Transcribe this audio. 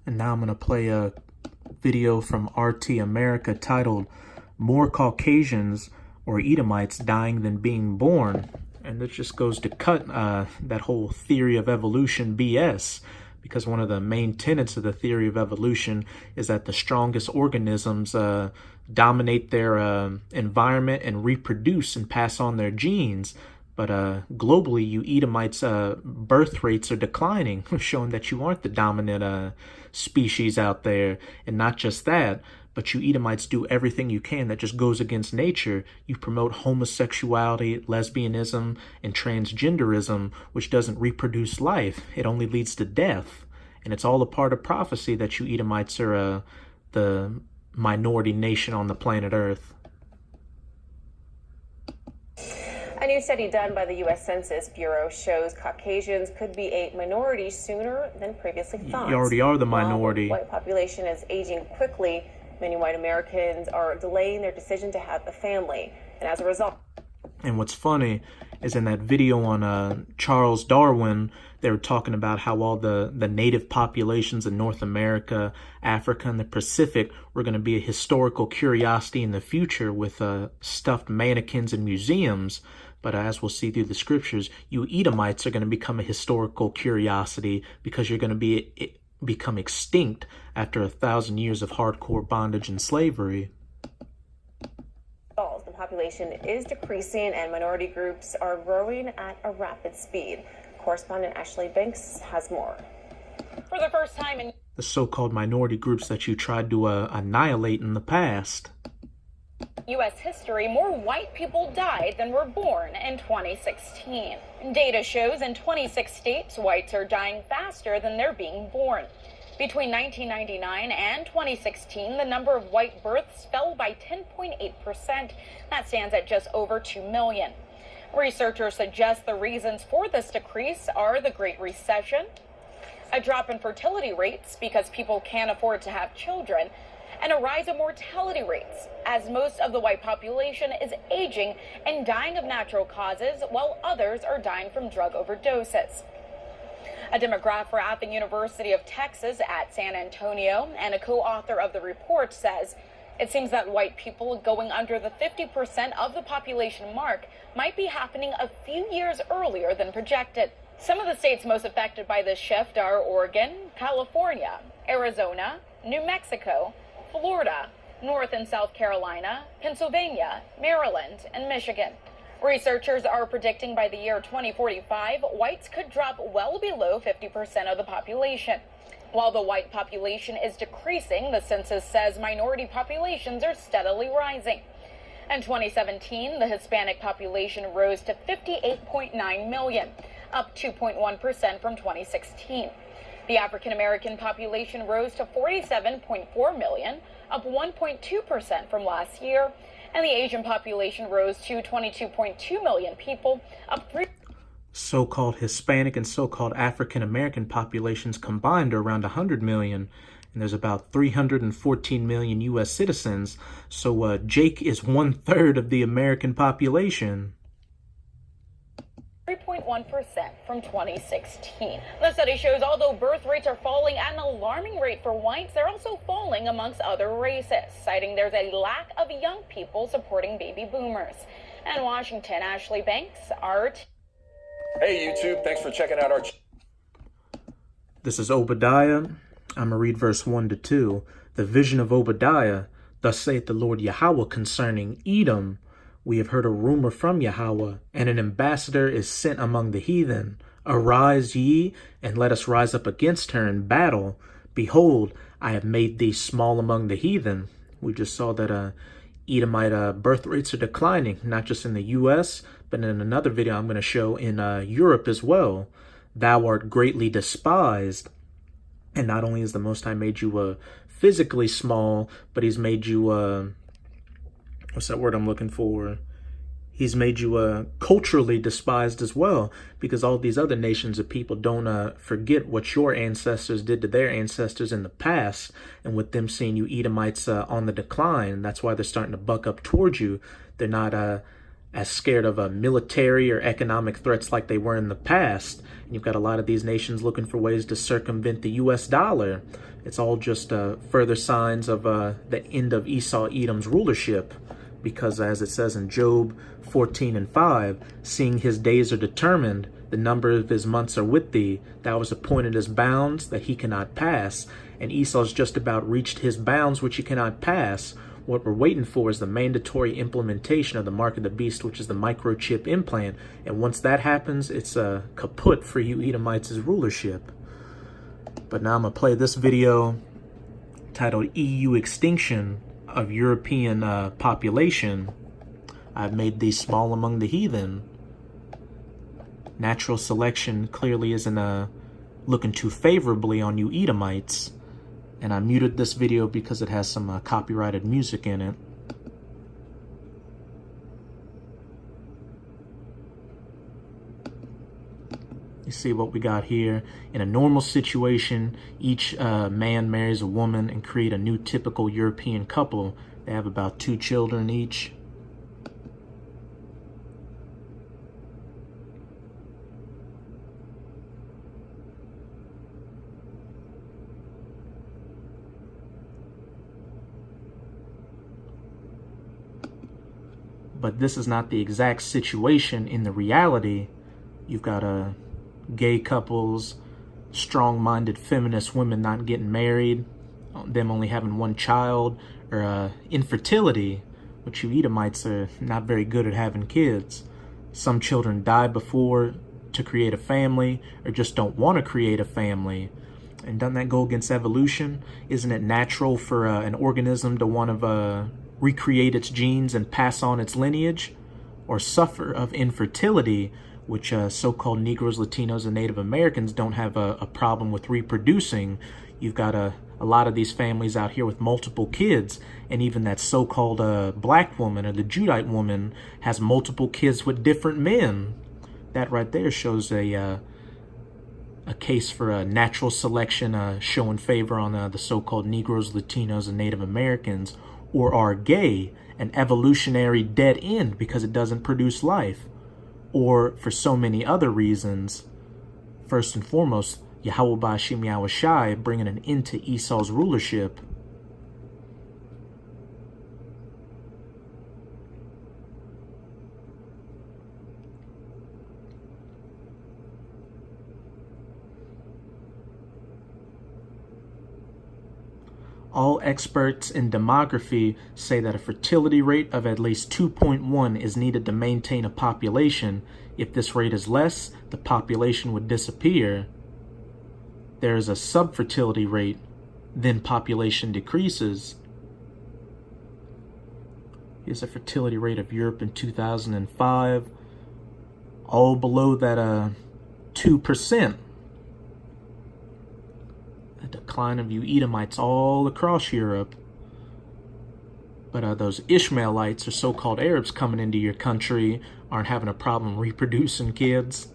And now I'm going to play a video from RT America titled "More Caucasians or Edomites Dying Than Being Born." And this just goes to cut that whole theory of evolution BS, because one of the main tenets of the theory of evolution is that the strongest organisms dominate their environment and reproduce and pass on their genes. But globally, you Edomites' birth rates are declining, showing that you aren't the dominant species out there. And not just that, but you Edomites do everything you can that just goes against nature. You promote homosexuality, lesbianism, and transgenderism, which doesn't reproduce life. It only leads to death. And it's all a part of prophecy that you Edomites are the minority nation on the planet Earth. A new study done by the U.S. Census Bureau shows Caucasians could be a minority sooner than previously thought. You already are the minority. While the white population is aging quickly, many white Americans are delaying their decision to have a family. And as a result... And what's funny is in that video on Charles Darwin, they were talking about how all the native populations in North America, Africa, and the Pacific were going to be a historical curiosity in the future with stuffed mannequins in museums. But as we'll see through the scriptures, you Edomites are going to become a historical curiosity because you're going to become extinct after 1,000 years of hardcore bondage and slavery. The population is decreasing and minority groups are growing at a rapid speed. Correspondent Ashley Banks has more. For the first time in the so-called minority groups that you tried to annihilate in the past. U.S. history, more white people died than were born in 2016. Data shows in 26 states, whites are dying faster than they're being born. Between 1999 and 2016, the number of white births fell by 10.8%. That stands at just over 2 million. Researchers suggest the reasons for this decrease are the Great Recession, a drop in fertility rates because people can't afford to have children, and a rise in mortality rates, as most of the white population is aging and dying of natural causes, while others are dying from drug overdoses. A demographer at the University of Texas at San Antonio and a co-author of the report says it seems that white people going under the 50% of the population mark might be happening a few years earlier than projected. Some of the states most affected by this shift are Oregon, California, Arizona, New Mexico, Florida, North and South Carolina, Pennsylvania, Maryland, and Michigan. Researchers are predicting by the year 2045, whites could drop well below 50% of the population. While the white population is decreasing, the census says minority populations are steadily rising. In 2017, the Hispanic population rose to 58.9 million, up 2.1% from 2016. The African American population rose to 47.4 million, up 1.2% from last year. And the Asian population rose to 22.2 million people, up 3%. So-called Hispanic and so-called African American populations combined are around 100 million, and there's about 314 million U.S. citizens. So Jake is 1/3 of the American population. 3.1% from 2016. The study shows although birth rates are falling at an alarming rate for whites, they're also falling amongst other races, citing there's a lack of young people supporting baby boomers. In Washington, Ashley Banks, RT. Hey YouTube, thanks for checking out our... This is Obadiah. I'm going to read verse 1 to 2. The vision of Obadiah. Thus saith the Lord Yahweh concerning Edom. We have heard a rumor from Yahweh, and an ambassador is sent among the heathen. Arise ye, and let us rise up against her in battle. Behold, I have made thee small among the heathen. We just saw that Edomite birth rates are declining, not just in the U.S., but in another video I'm going to show in Europe as well. Thou art greatly despised. And not only is the Most High made you physically small, but he's made you... what's that word I'm looking for? He's made you culturally despised as well, because all these other nations of people don't forget what your ancestors did to their ancestors in the past, and with them seeing you Edomites on the decline, that's why they're starting to buck up towards you. They're not as scared of military or economic threats like they were in the past. And you've got a lot of these nations looking for ways to circumvent the U.S. dollar. It's all just further signs of the end of Esau Edom's rulership, because as it says in Job 14:5, seeing his days are determined, the number of his months are with thee, thou hast appointed his bounds that he cannot pass. And Esau's just about reached his bounds which he cannot pass. What we're waiting for is the mandatory implementation of the mark of the beast, which is the microchip implant. And once that happens, it's kaput for you Edomites' rulership. But now I'm going to play this video titled EU Extinction of European Population. I've made these small among the heathen. Natural selection clearly isn't looking too favorably on you Edomites. And I muted this video because it has some copyrighted music in it. You see what we got here. In a normal situation, each man marries a woman and create a new typical European couple. They have about 2 children each. But this is not the exact situation in the reality. You've got gay couples, strong-minded feminist women not getting married, them only having 1 child, or infertility, which you Edomites are not very good at having kids. Some children die before to create a family, or just don't want to create a family. And doesn't that go against evolution? Isn't it natural for an organism to want to recreate its genes and pass on its lineage, or suffer of infertility, which so-called Negroes, Latinos, and Native Americans don't have a problem with reproducing? You've got a lot of these families out here with multiple kids, and even that so-called black woman or the Judite woman has multiple kids with different men. That right there shows a case for natural selection showing favor on the so-called Negroes, Latinos, and Native Americans, or are gay, an evolutionary dead end because it doesn't produce life, or for so many other reasons. First and foremost, Yahweh Ba'ashim Yahweh Shai bringing an end to Esau's rulership. All experts in demography say that a fertility rate of at least 2.1 is needed to maintain a population. If this rate is less, the population would disappear. There is a subfertility rate, then population decreases. Here's a fertility rate of Europe in 2005, all below that 2%. A decline of you Edomites all across Europe. But those Ishmaelites, or so-called Arabs coming into your country, aren't having a problem reproducing kids.